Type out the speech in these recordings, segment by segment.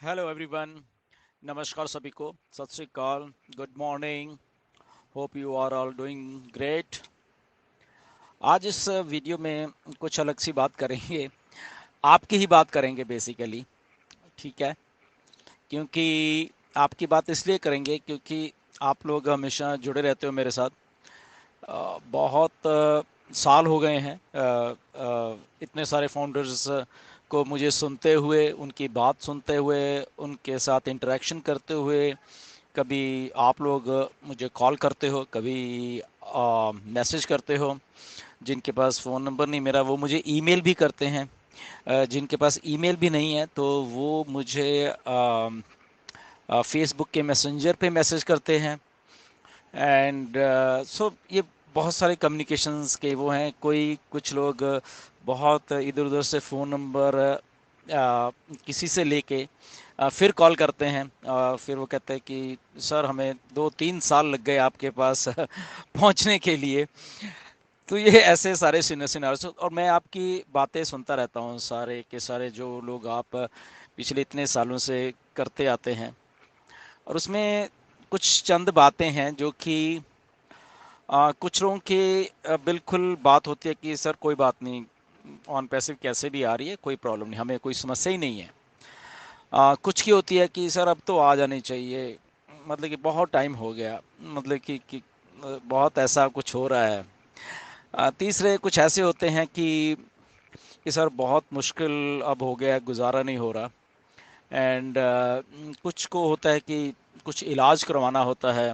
Hello everyone. नमस्कार सभी को। सत श्री अकाल। Good morning. Hope you are all doing great. आज इस वीडियो में कुछ अलग सी बात करेंगे। आपकी ही बात करेंगे बेसिकली। ठीक है। क्योंकि आपकी बात इसलिए करेंगे क्योंकि आप लोग हमेशा जुड़े रहते हो मेरे साथ। बहुत साल हो गए हैं इतने सारे फाउंडर्स को मुझे सुनते हुए, उनकी बात सुनते हुए, उनके साथ इंटरेक्शन करते हुए। कभी आप लोग मुझे कॉल करते हो, कभी मैसेज करते हो। जिनके पास फ़ोन नंबर नहीं मेरा, वो मुझे ईमेल भी करते हैं। जिनके पास ईमेल भी नहीं है तो वो मुझे फेसबुक के मैसेंजर पे मैसेज करते हैं। एंड सो ये बहुत सारे कम्युनिकेशंस के वो हैं। कोई कुछ लोग बहुत इधर उधर से फ़ोन नंबर किसी से लेके फिर कॉल करते हैं। फिर वो कहते हैं कि सर हमें 2-3 साल लग गए आपके पास पहुंचने के लिए। तो ये ऐसे सारे सिनारियोस, और मैं आपकी बातें सुनता रहता हूँ, सारे के सारे जो लोग आप पिछले इतने सालों से करते आते हैं। और उसमें कुछ चंद बातें हैं जो कि कुछ लोगों की बिल्कुल बात होती है कि सर कोई बात नहीं, ऑन पैसिव कैसे भी आ रही है, कोई प्रॉब्लम नहीं, हमें कोई समस्या ही नहीं है। कुछ की होती है कि सर अब तो आ जानी चाहिए, मतलब कि बहुत टाइम हो गया, मतलब कि बहुत ऐसा कुछ हो रहा है। तीसरे कुछ ऐसे होते हैं कि सर बहुत मुश्किल अब हो गया है, गुजारा नहीं हो रहा। एंड कुछ को होता है कि कुछ इलाज करवाना होता है।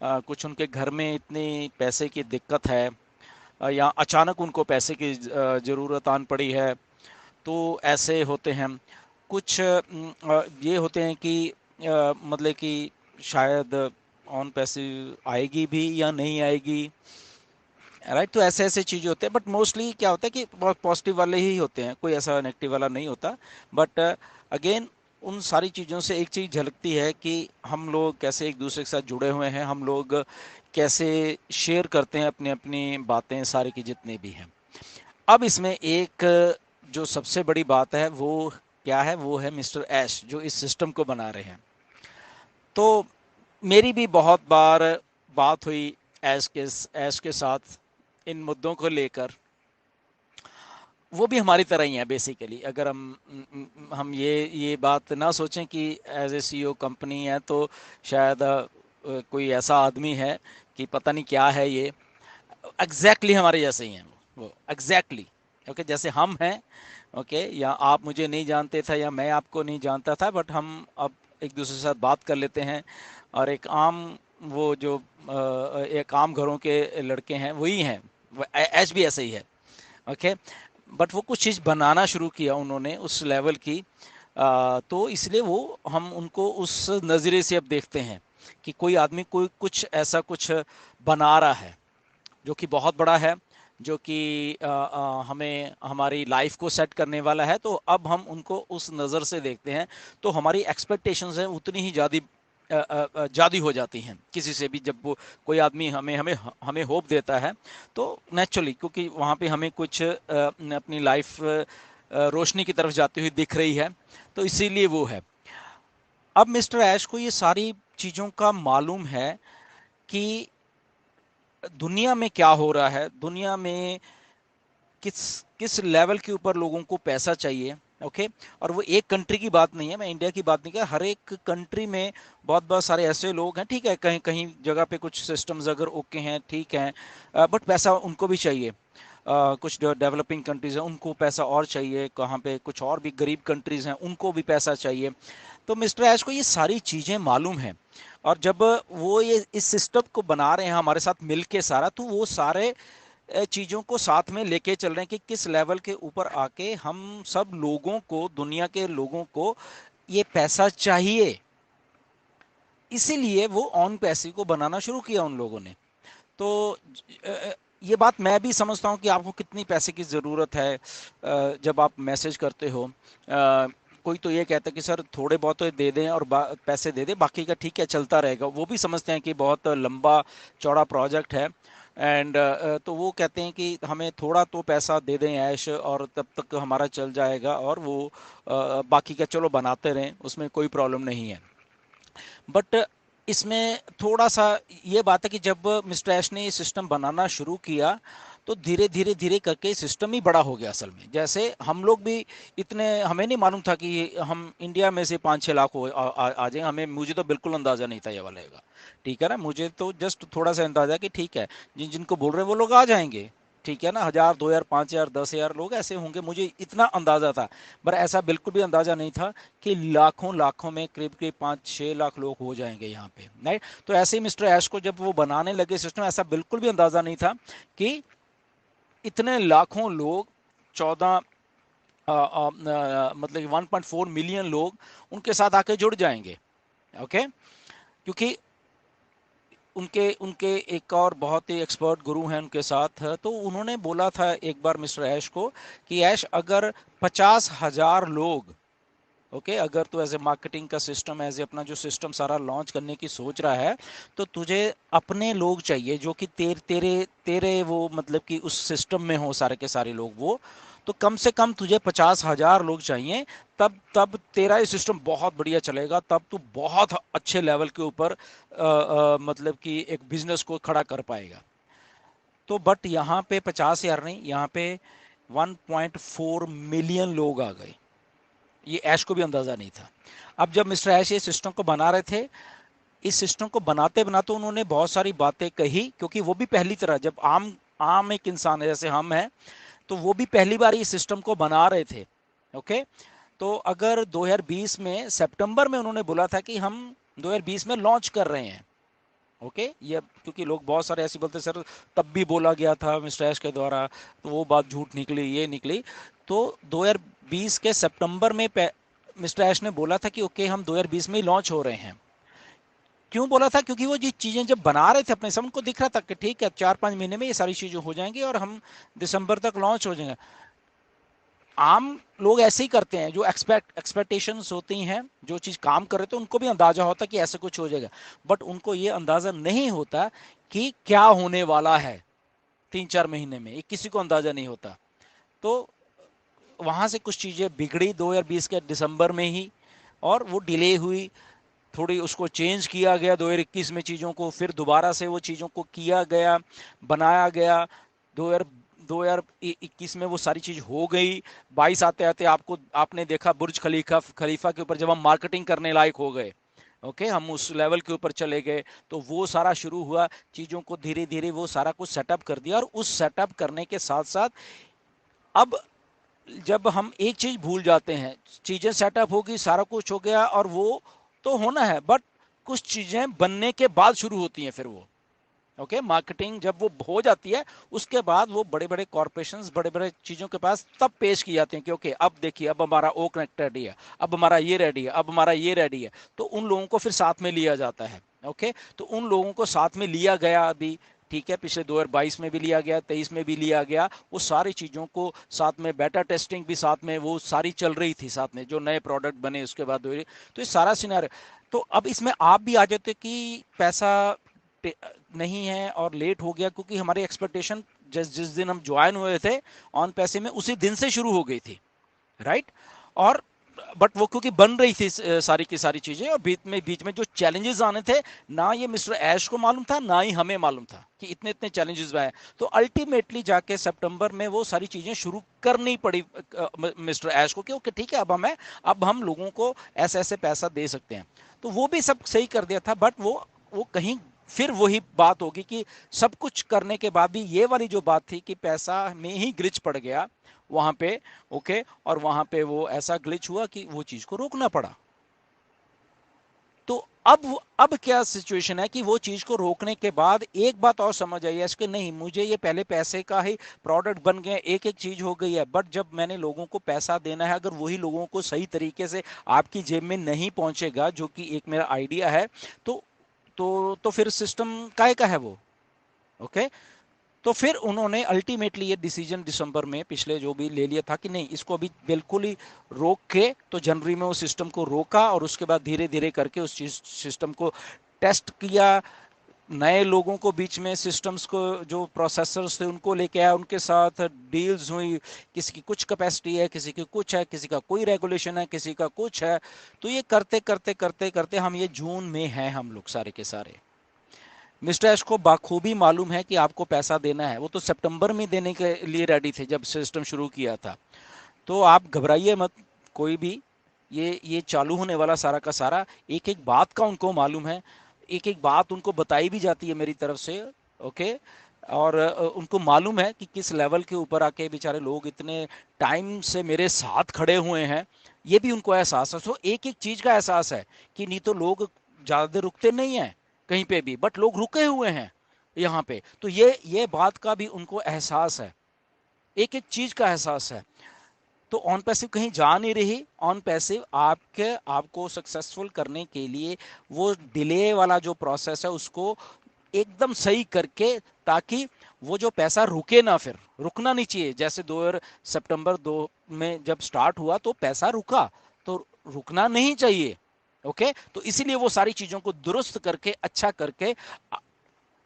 कुछ उनके घर में इतनी पैसे की दिक्कत है, या अचानक उनको पैसे की ज़रूरत आन पड़ी है, तो ऐसे होते हैं। कुछ ये होते हैं कि मतलब कि शायद ऑन पैसे आएगी भी या नहीं आएगी। राइट। तो ऐसे ऐसे चीज़ें होते हैं, बट मोस्टली क्या होता है कि बहुत पॉजिटिव वाले ही होते हैं, कोई ऐसा नेगेटिव वाला नहीं होता। बट अगेन उन सारी चीज़ों से एक चीज़ झलकती है कि हम लोग कैसे एक दूसरे के साथ जुड़े हुए हैं, हम लोग कैसे शेयर करते हैं अपनी अपनी बातें सारी की जितनी भी हैं। अब इसमें एक जो सबसे बड़ी बात है वो क्या है, वो है मिस्टर ऐश जो इस सिस्टम को बना रहे हैं। तो मेरी भी बहुत बार बात हुई ऐश के साथ इन मुद्दों को लेकर। वो भी हमारी तरह ही है बेसिकली। अगर हम ये बात ना सोचें कि एज ए सीईओ कंपनी है तो शायद कोई ऐसा आदमी है कि पता नहीं क्या है ये। एग्जैक्टली हमारे जैसे ही हैं वो एग्जैक्टली। ओके, जैसे हम हैं। ओके, या आप मुझे नहीं जानते थे या मैं आपको नहीं जानता था, बट हम अब एक दूसरे के साथ बात कर लेते हैं। और एक आम वो जो एक आम घरों के लड़के हैं वही हैं। एच भी ऐसे ही है। ओके। बट वो कुछ चीज़ बनाना शुरू किया उन्होंने उस लेवल की। तो इसलिए वो हम उनको उस नज़रिए से अब देखते हैं कि कोई आदमी कोई कुछ ऐसा कुछ बना रहा है जो कि बहुत बड़ा है, जो कि हमें हमारी लाइफ को सेट करने वाला है। तो अब हम उनको उस नज़र से देखते हैं। तो हमारी एक्सपेक्टेशंस हैं उतनी ही ज़्यादा ज़्यादा हो जाती हैं किसी से भी। जब वो कोई आदमी हमें हमें हमें होप देता है तो नेचुरली, क्योंकि वहाँ पे हमें कुछ अपनी लाइफ रोशनी की तरफ जाती हुई दिख रही है, तो इसीलिए वो है। अब मिस्टर ऐश को ये सारी चीज़ों का मालूम है कि दुनिया में क्या हो रहा है, दुनिया में किस किस लेवल के ऊपर लोगों को पैसा चाहिए। ओके। और वो एक कंट्री की बात नहीं है, मैं इंडिया की बात नहीं कर, हर एक कंट्री में बहुत बहुत सारे ऐसे लोग हैं। ठीक है, कहीं कहीं जगह पे कुछ सिस्टम्स अगर ओके हैं, ठीक है, बट पैसा उनको भी चाहिए। कुछ डेवलपिंग कंट्रीज हैं उनको पैसा और चाहिए, कहाँ पे कुछ और भी गरीब कंट्रीज हैं उनको भी पैसा चाहिए। तो मिस्टर ऐश को ये सारी चीज़ें मालूम हैं। और जब वो ये इस सिस्टम को बना रहे हैं हमारे साथ मिलके सारा, तो वो सारे चीज़ों को साथ में लेके चल रहे हैं कि किस लेवल के ऊपर आके हम सब लोगों को, दुनिया के लोगों को ये पैसा चाहिए। इसीलिए वो ऑन पैसे को बनाना शुरू किया उन लोगों ने। तो ये बात मैं भी समझता हूँ कि आपको कितनी पैसे की ज़रूरत है। जब आप मैसेज करते हो, कोई तो ये कहता है कि सर थोड़े बहुत तो दे दें और पैसे दे दें, बाकी का ठीक है चलता रहेगा। वो भी समझते हैं कि बहुत लंबा चौड़ा प्रोजेक्ट है। एंड तो वो कहते हैं कि हमें थोड़ा तो पैसा दे दें ऐश, और तब तक हमारा चल जाएगा, और वो बाकी का चलो बनाते रहें, उसमें कोई प्रॉब्लम नहीं है। बट इसमें थोड़ा सा ये बात है कि जब मिस्टर ऐश ने ये सिस्टम बनाना शुरू किया, तो धीरे धीरे धीरे करके सिस्टम ही बड़ा हो गया। असल में जैसे हम लोग भी इतने, हमें नहीं मालूम था कि हम इंडिया में से 5-6 लाख आ जाए, हमें, मुझे तो बिल्कुल अंदाजा नहीं था ये वाले का। ठीक है ना, मुझे तो जस्ट थोड़ा सा अंदाजा कि ठीक है, जिनको बोल रहे हैं वो लोग आ जाएंगे, ठीक है ना, 1000, 2000, 5000, 10,000 लोग ऐसे होंगे, मुझे इतना अंदाजा था। पर ऐसा बिल्कुल भी अंदाजा नहीं था कि लाखों लाखों में करीब करीब 5-6 लाख लोग हो जाएंगे यहाँ पे, राइट। तो ऐसे ही मिस्टर ऐश को जब वो बनाने लगे सिस्टम, ऐसा बिल्कुल भी अंदाजा नहीं था कि इतने लाखों लोग, 14 मतलब 1.4 मिलियन लोग उनके साथ आके जुड़ जाएंगे। ओके, क्योंकि उनके उनके एक और बहुत ही एक्सपर्ट गुरु हैं उनके साथ, तो उन्होंने बोला था एक बार मिस्टर ऐश को कि ऐश, अगर 50,000 लोग, ओके, अगर तू एज ए मार्केटिंग का सिस्टम, एज ए अपना जो सिस्टम सारा लॉन्च करने की सोच रहा है, तो तुझे अपने लोग चाहिए जो कि तेरे तेरे वो मतलब कि उस सिस्टम में हो, सारे के सारे लोग वो, तो कम से कम तुझे 50,000 लोग चाहिए। तब तब तेरा ये सिस्टम बहुत बढ़िया चलेगा, तब तू बहुत अच्छे लेवल के ऊपर मतलब कि एक बिजनेस को खड़ा कर पाएगा। तो बट यहाँ पे 50,000 नहीं, यहाँ पे 1.4 मिलियन लोग आ गए। ये ऐश को भी अंदाजा नहीं था। अब जब मिस्टर ऐश ये सिस्टम को बना रहे थे, इस सिस्टम को बनाते बनाते उन्होंने बहुत सारी बातें कही, क्योंकि वो भी पहली तरह, जब आम आम एक इंसान है जैसे हम हैं, तो वो भी पहली बार इस सिस्टम को बना रहे थे। ओके, तो अगर 2020 में सितंबर में उन्होंने बोला था कि हम 2020 में लॉन्च कर रहे हैं, ओके, ये क्योंकि लोग बहुत सारे ऐसे बोलते सर तब भी बोला गया था मिस्टर ऐश के द्वारा, तो वो बात झूठ निकली, ये निकली। तो 2020 के सितंबर में मिस्टर ऐश ने बोला था कि ओके, हम 2020 में ही लॉन्च हो रहे हैं। क्यों बोला था? क्योंकि वो जी चीजें जब बना रहे थे अपने समय, उनको दिख रहा था कि ठीक है 4-5 महीने में ये सारी चीजें हो जाएंगी और हम दिसंबर तक लॉन्च हो जाएंगे। आम लोग ऐसे ही करते हैं, जो एक्सपेक्टेशंस होती हैं, जो चीज काम कर रहे थे उनको भी अंदाजा होता कि ऐसा कुछ हो जाएगा, बट उनको ये अंदाजा नहीं होता कि क्या होने वाला है 3-4 महीने में, ये किसी को अंदाजा नहीं होता। तो वहां से कुछ चीजें बिगड़ी 2020 के दिसंबर में ही, और वो डिले हुई, थोड़ी उसको चेंज किया गया 2021 में चीज़ों को, फिर दोबारा से वो चीज़ों को किया गया, बनाया गया। 2021 में वो सारी चीज़ हो गई। 22 आते आते आपको आपने देखा बुर्ज खलीफा खलीफा के ऊपर जब हम मार्केटिंग करने लायक हो गए, ओके, हम उस लेवल के ऊपर चले गए, तो वो सारा शुरू हुआ। चीज़ों को धीरे धीरे वो सारा कुछ सेटअप कर दिया, और उस सेटअप करने के साथ साथ अब जब हम एक चीज भूल जाते हैं, चीजें सेटअप होगी, सारा कुछ हो गया, और वो तो होना है, बट कुछ चीजें बनने के बाद शुरू होती हैं फिर वो, ओके, मार्केटिंग जब वो हो जाती है, उसके बाद वो बड़े बड़े कॉरपोरेशंस, बड़े बड़े चीजों के पास तब पेश की जाती हैं कि ओके, अब देखिए, अब हमारा ओ कनेक्ट रेडी है, अब हमारा ये रेडी है, अब हमारा ये रेडी है। तो उन लोगों को फिर साथ में लिया जाता है। ओके, तो उन लोगों को साथ में लिया गया अभी, ठीक है, पिछले 2022 में भी लिया गया, 23 में भी लिया गया, वो सारी चीज़ों को साथ में, बेटा टेस्टिंग भी साथ में, वो सारी चल रही थी साथ में, जो नए प्रोडक्ट बने उसके बाद। तो ये सारा सिनारियो, तो अब इसमें आप भी आ जाते कि पैसा नहीं है और लेट हो गया, क्योंकि हमारी एक्सपेक्टेशन जिस जिस दिन हम ज्वाइन हुए थे ऑन पैसे में, उसी दिन से शुरू हो गई थी, राइट। और बट वो क्योंकि बन रही थी सारी की सारी चीजें, और बीच में जो चैलेंजेस आने थे, ना ये मिस्टर ऐश को मालूम था, ना ही हमें मालूम था कि इतने इतने चैलेंजेस आए। तो अल्टीमेटली जाके सितंबर में वो सारी चीजें शुरू करनी पड़ी मिस्टर ऐश को, कि ठीक है, अब हम लोगों को ऐसे ऐसे पैसा दे सकते हैं। तो वो भी सब सही कर दिया था, बट वो कहीं फिर वही बात होगी कि सब कुछ करने के बाद भी ये वाली जो बात थी कि पैसा में ही ग्लिच पड़ गया वहां पे, ओके, और वहां पे वो ऐसा ग्लिच हुआ कि वो चीज को रोकना पड़ा। तो अब क्या सिचुएशन है कि वो चीज को रोकने के बाद एक बात और समझ आई है कि नहीं, मुझे ये पहले पैसे का ही प्रोडक्ट बन गया, एक एक चीज हो गई है, बट जब मैंने लोगों को पैसा देना है, अगर वही लोगों को सही तरीके से आपकी जेब में नहीं पहुंचेगा, जो कि एक मेरा आइडिया है, तो तो फिर सिस्टम काय का है वो, ओके। तो फिर उन्होंने अल्टीमेटली ये डिसीजन दिसंबर में पिछले जो भी ले लिया था कि नहीं, इसको अभी बिल्कुल ही रोक के, तो जनवरी में उस सिस्टम को रोका, और उसके बाद धीरे धीरे करके उस चीज सिस्टम को टेस्ट किया, नए लोगों को बीच में सिस्टम्स को जो प्रोसेसर्स थे उनको लेके आया, उनके साथ डील्स हुई, किसी की कुछ कैपेसिटी है, किसी की कुछ है, किसी का कोई रेगुलेशन है, किसी का कुछ है। तो ये करते करते करते करते हम ये जून में हैं हम लोग सारे के सारे। मिस्टर एश को बाखूबी मालूम है कि आपको पैसा देना है, वो तो सितंबर में देने के लिए रेडी थे जब सिस्टम शुरू किया था। तो आप घबराइए मत कोई भी। ये चालू होने वाला सारा का सारा, एक एक बात का उनको मालूम है, एक एक बात उनको बताई भी जाती है मेरी तरफ से। ओके। और उनको मालूम है कि किस लेवल के ऊपर आके बेचारे लोग इतने टाइम से मेरे साथ खड़े हुए हैं। ये भी उनको एहसास है। सो एक एक चीज का एहसास है कि नहीं तो लोग ज्यादा देर रुकते नहीं हैं कहीं पे भी, बट लोग रुके हुए हैं यहाँ पे। तो ये बात का भी उनको एहसास है, एक एक चीज का एहसास है। तो ऑन पैसिव कहीं जा नहीं रही। ऑन पैसिव आपको सक्सेसफुल करने के लिए वो डिले वाला जो प्रोसेस है उसको एकदम सही करके, ताकि वो जो पैसा रुके ना, फिर रुकना नहीं चाहिए। जैसे 2 सितंबर 2 में जब स्टार्ट हुआ तो पैसा रुका, तो रुकना नहीं चाहिए। ओके। तो इसीलिए वो सारी चीजों को दुरुस्त करके अच्छा करके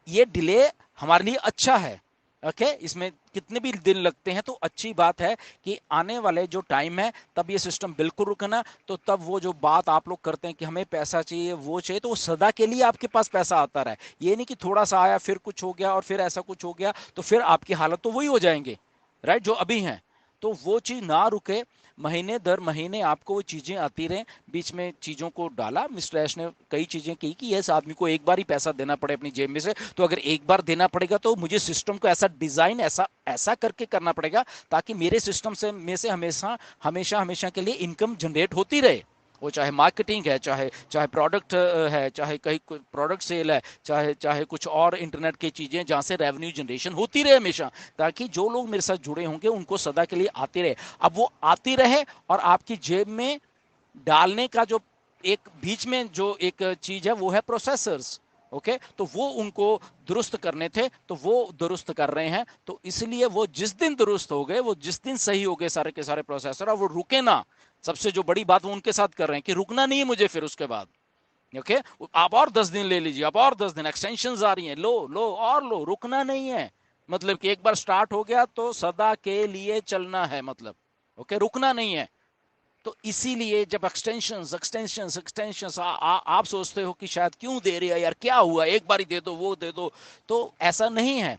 ये डिले हमारे लिए अच्छा है। ओके। इसमें कितने भी दिन लगते हैं तो अच्छी बात है कि आने वाले जो टाइम है तब ये सिस्टम बिल्कुल रुकना। तो तब वो जो बात आप लोग करते हैं कि हमें पैसा चाहिए, वो चाहिए, तो वो सदा के लिए आपके पास पैसा आता रहे। ये नहीं कि थोड़ा सा आया फिर कुछ हो गया और फिर ऐसा कुछ हो गया, तो फिर आपकी हालत तो वही हो जाएंगे, राइट, जो अभी हैं। तो वो चीज ना रुके, महीने दर महीने आपको वो चीजें आती रहें। बीच में चीजों को डाला मिस्टर ऐश ने, कई चीजें की कि यस आदमी को एक बार ही पैसा देना पड़े अपनी जेब में से। तो अगर एक बार देना पड़ेगा तो मुझे सिस्टम को ऐसा डिजाइन ऐसा ऐसा करके करना पड़ेगा ताकि मेरे सिस्टम से में से हमेशा हमेशा हमेशा के लिए इनकम जनरेट होती रहे। वो चाहे मार्केटिंग है, चाहे चाहे प्रोडक्ट है, चाहे कहीं प्रोडक्ट सेल है, चाहे चाहे कुछ और इंटरनेट की चीजें जहां से रेवेन्यू जनरेशन होती रहे हमेशा, ताकि जो लोग मेरे साथ जुड़े होंगे उनको सदा के लिए आती रहे। अब वो आती रहे और आपकी जेब में डालने का जो एक बीच में जो एक चीज है वो है प्रोसेसर्स। ओके। तो वो उनको दुरुस्त करने थे, तो वो दुरुस्त कर रहे हैं। तो इसलिए वो जिस दिन दुरुस्त हो गए, वो जिस दिन सही हो गए सारे के सारे प्रोसेसर, और वो रुके ना। सबसे जो बड़ी बात वो उनके साथ कर रहे हैं कि रुकना नहीं है मुझे फिर उसके बाद। ओके। आप और 10 दिन ले लीजिए, आप और 10 दिन एक्सटेंशन आ रही हैं, लो लो और लो, रुकना नहीं है। मतलब कि एक बार स्टार्ट हो गया तो सदा के लिए चलना है, मतलब ओके, रुकना नहीं है। तो इसीलिए जब एक्सटेंशंस एक्सटेंशंस एक्सटेंशंस आप सोचते हो कि शायद क्यों दे रही है यार, क्या हुआ, एक बार ही दे दो, वो दे दो। तो ऐसा नहीं है।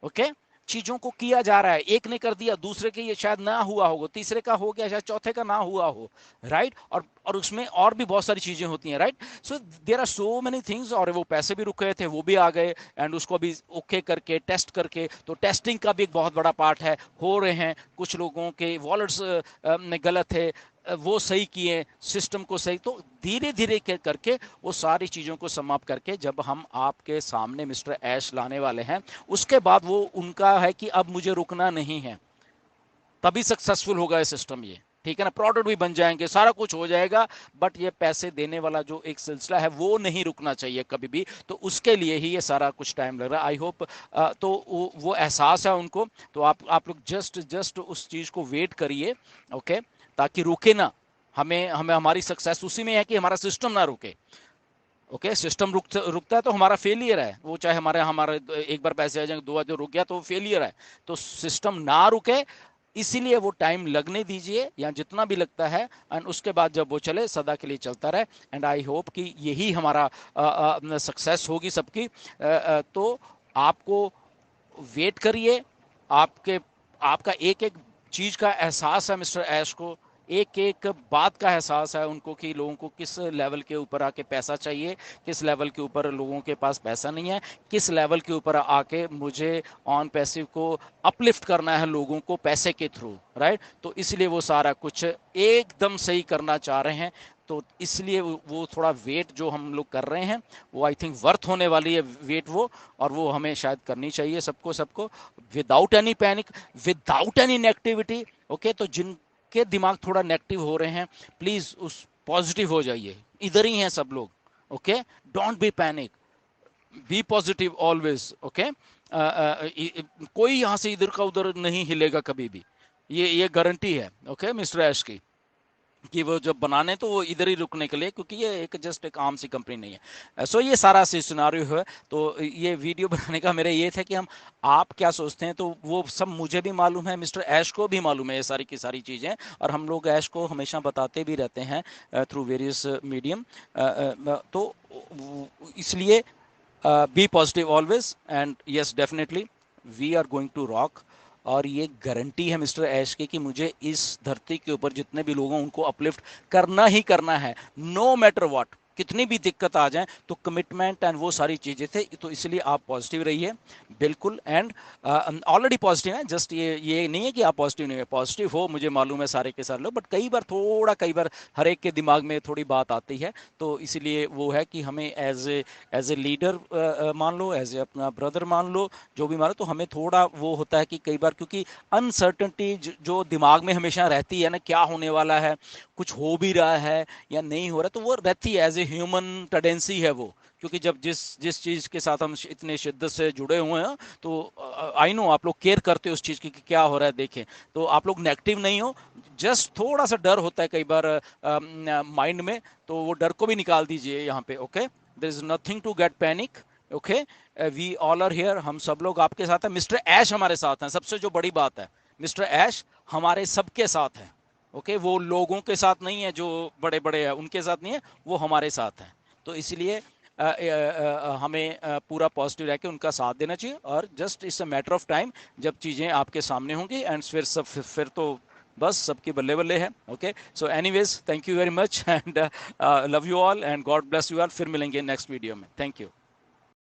ओके। चीजों को किया जा रहा है, एक ने कर दिया, दूसरे के ये शायद ना हुआ होगा, तीसरे का हो गया, शायद चौथे का ना हुआ हो, राइट। और उसमें और भी बहुत सारी चीजें होती हैं, right. So there are so many things. और वो पैसे भी रुके थे, वो भी आ गए, एंड उसको भी ओके करके टेस्ट करके, तो टेस्टिंग का भी एक बहुत बड़ा पार्ट है, हो रहे हैं। कुछ लोगों के वॉलेट्स गलत थे, वो सही किए, सिस्टम को सही। तो धीरे धीरे करके वो सारी चीज़ों को समाप्त करके जब हम आपके सामने मिस्टर ऐश लाने वाले हैं, उसके बाद वो उनका है कि अब मुझे रुकना नहीं है, तभी सक्सेसफुल होगा ये सिस्टम। ये ठीक है ना, प्रोडक्ट भी बन जाएंगे, सारा कुछ हो जाएगा, बट ये पैसे देने वाला जो एक सिलसिला है वो नहीं रुकना चाहिए कभी भी। तो उसके लिए ही ये सारा कुछ टाइम लग रहा है। आई होप तो वो एहसास है उनको। तो आप लोग जस्ट जस्ट उस चीज़ को वेट करिए। ओके। ताकि रुके ना। हमें हमें हमारी सक्सेस उसी में है कि हमारा सिस्टम ना रुके। ओके। सिस्टम रुकता है तो हमारा फेलियर है वो, चाहे हमारे हमारे एक बार पैसे आ जाएंगे, 2 बार जो रुक गया तो फेलियर है। तो सिस्टम ना रुके, इसीलिए वो टाइम लगने दीजिए या जितना भी लगता है, एंड उसके बाद जब वो चले सदा के लिए चलता रहे। एंड आई होप कि यही हमारा सक्सेस होगी सबकी। तो आपको वेट करिए। आपके आपका एक एक चीज का एहसास है मिस्टर ऐश को, एक एक बात का एहसास है उनको कि लोगों को किस लेवल के ऊपर आके पैसा चाहिए, किस लेवल के ऊपर लोगों के पास पैसा नहीं है, किस लेवल के ऊपर आके मुझे ऑन पैसिव को अपलिफ्ट करना है लोगों को पैसे के थ्रू, राइट। तो इसलिए वो सारा कुछ एकदम सही करना चाह रहे हैं। तो इसलिए वो थोड़ा वेट जो हम लोग कर रहे हैं वो आई थिंक वर्थ होने वाली है वेट वो। और वो हमें शायद करनी चाहिए सबको सबको, without any panic, without any negativity. Okay. तो जिनके दिमाग थोड़ा नेगेटिव हो रहे हैं, प्लीज उस पॉजिटिव हो जाइए, इधर ही हैं सब लोग। Okay. Don't be panic, be positive always. Okay. कोई यहां से इधर का उधर नहीं हिलेगा कभी भी, ये गारंटी है। ओके मिस्टर ऐश की। कि वो जब बनाने तो वो इधर ही रुकने के लिए, क्योंकि ये एक जस्ट एक आम सी कंपनी नहीं है। सो ये सारा सिनेरियो है। तो ये वीडियो बनाने का मेरा ये था कि हम आप क्या सोचते हैं, तो वो सब मुझे भी मालूम है, मिस्टर ऐश को भी मालूम है ये सारी की सारी चीज़ें, और हम लोग ऐश को हमेशा बताते भी रहते हैं थ्रू वेरियस मीडियम। तो इसलिए be positive always, and yes definitely we are going to rock. और ये गारंटी है मिस्टर ऐश की कि मुझे इस धरती के ऊपर जितने भी लोग हैं उनको अपलिफ्ट करना ही करना है, नो मैटर व्हाट, कितनी भी दिक्कत आ जाए। तो कमिटमेंट एंड वो सारी चीज़ें थे, तो इसलिए आप पॉजिटिव रहिए बिल्कुल। एंड ऑलरेडी पॉजिटिव है, जस्ट ये नहीं है कि आप पॉजिटिव नहीं है, पॉजिटिव हो, मुझे मालूम है सारे के सारे लोग, बट कई बार हर एक के दिमाग में थोड़ी बात आती है। तो इसलिए वो है कि हमें एज ए लीडर मान लो, एज ए अपना ब्रदर मान लो, जो भी मानो, तो हमें थोड़ा वो होता है कि कई बार, क्योंकि अनसर्टनिटी जो दिमाग में हमेशा रहती है ना, क्या होने वाला है, कुछ हो भी रहा है या नहीं हो रहा, तो वो रहती है, एज ए ह्यूमन टेंडेंसी है वो। क्योंकि जब जिस जिस चीज के साथ हम इतने शिद्दत से जुड़े हुए हैं, तो आई नो आप लोग केयर करते हो उस चीज की कि क्या हो रहा है, देखें। तो आप लोग नेगेटिव नहीं हो, जस्ट थोड़ा सा डर होता है कई बार माइंड में, तो वो डर को भी निकाल दीजिए यहाँ पे। Okay, there is nothing to get panic. Okay, we all are here, हम सब लोग आपके साथ हैं, मिस्टर ऐश हमारे साथ हैं, सबसे जो बड़ी बात है, मिस्टर ऐश हमारे सबके साथ हैं। ओके, वो लोगों के साथ नहीं है जो बड़े बड़े हैं उनके साथ नहीं है, वो हमारे साथ है। तो इसलिए हमें पूरा पॉजिटिव रह के उनका साथ देना चाहिए, और just it's a matter of time जब चीज़ें आपके सामने होंगी, एंड फिर तो बस सबकी बल्ले बल्ले है। Okay, so anyways thank you very much, and love you all, and God bless you all. फिर मिलेंगे नेक्स्ट वीडियो में। Thank you.